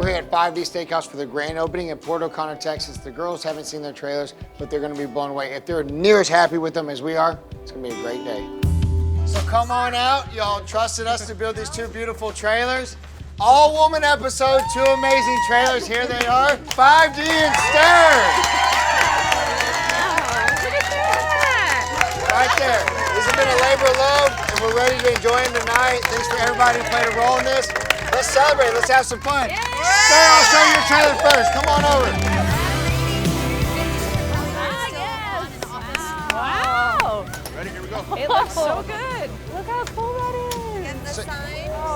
here at 5D Steakhouse for the grand opening in Port O'Connor, Texas. The girls haven't seen their trailers, but they're gonna be blown away. If they're near as happy with them as we are, it's gonna be a great day. So come on out. Y'all trusted us to build these 2 beautiful trailers. All-woman episode, 2 amazing trailers. Here they are, 5D and Stir. Right there. This has been a labor of love, and we're ready to enjoy them tonight. Thanks for everybody who played a role in this. Let's celebrate. Let's have some fun. Stir, I'll show you your trailer first. Come on over. Wow. Ready? Here we go. It looks so good. Look how cool that is. And the sign.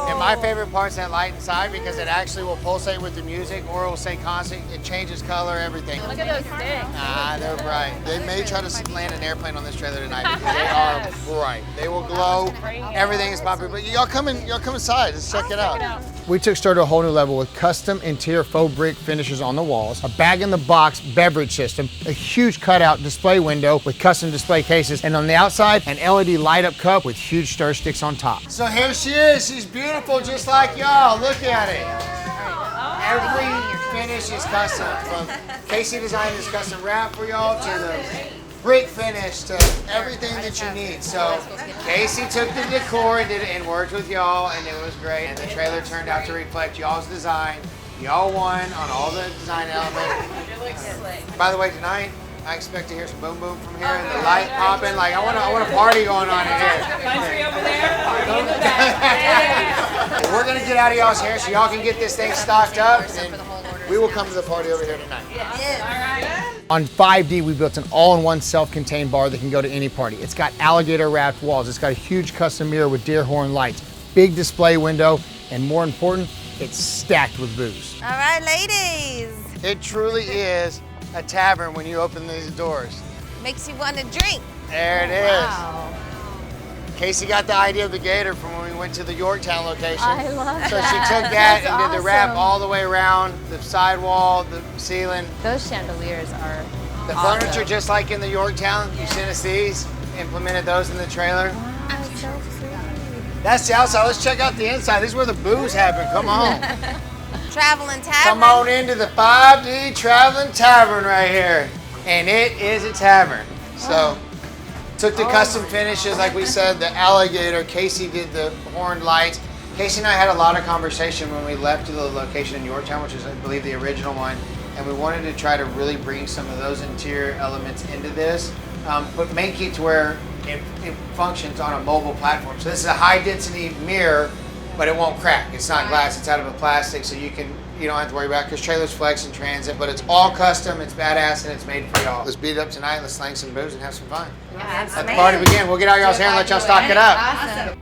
And my favorite part's that light inside because it actually will pulsate with the music or it will stay constant. It changes color, everything. Look at those sticks. Ah, they're bright. They may try to land an airplane on this trailer tonight because they are bright. They will glow. Everything is popping. But y'all come inside. Let's check it out. We took Stir to a whole new level with custom interior faux brick finishes on the walls, a bag-in-the-box beverage system, a huge cutout display window with custom display cases, and on the outside, an LED light-up cup with huge stir sticks on top. So here she is. She's beautiful just like y'all. Look at it. Every finish is custom. From Casey designed this custom wrap for y'all to the brick finish to everything that you need. So Casey took the decor and did it and worked with y'all, and it was great. And the trailer turned out to reflect y'all's design. Y'all won on all the design elements. It looks slick. By the way, tonight I expect to hear some boom boom from here and the light popping. Like I want a party going on in here. Country over there, party in the back. We're gonna get out of y'all's hair so y'all can get this thing stocked up, and we will come to the party over here tonight. On 5D, we built an all-in-one self-contained bar that can go to any party. It's got alligator-wrapped walls. It's got a huge custom mirror with deer horn lights, big display window, and more important, it's stacked with booze. All right, ladies. It truly is a tavern when you open these doors. Makes you want to drink. There it is. Wow. Casey got the idea of the gator from when we went to the Yorktown location. I love So that. she took that That's and did the wrap awesome. all the way around, the sidewall, the ceiling. Those chandeliers are The awesome. furniture, just like in the Yorktown, you sent us these, implemented those in the trailer. Wow, so pretty. That's the outside. Let's check out the inside. This is where the booze happen. Come on. Travelin Tavern. Come on into the 5D Travelin Tavern right here. And it is a tavern. So, took the custom finishes, like we said, the alligator. Casey did the horned lights. Casey and I had a lot of conversation when we left to the location in Yorktown, which is, I believe, the original one. And we wanted to try to really bring some of those interior elements into this, but make it to where it functions on a mobile platform. So this is a high density mirror, but it won't crack. It's not glass, it's out of a plastic, so you don't have to worry about it because trailers flex in transit, but it's all custom, it's badass, and it's made for y'all. Let's beat it up tonight, let's slang some booze and have some fun. Yes, Let the party begin. We'll get out y'all's hair and let y'all stock it up. Awesome.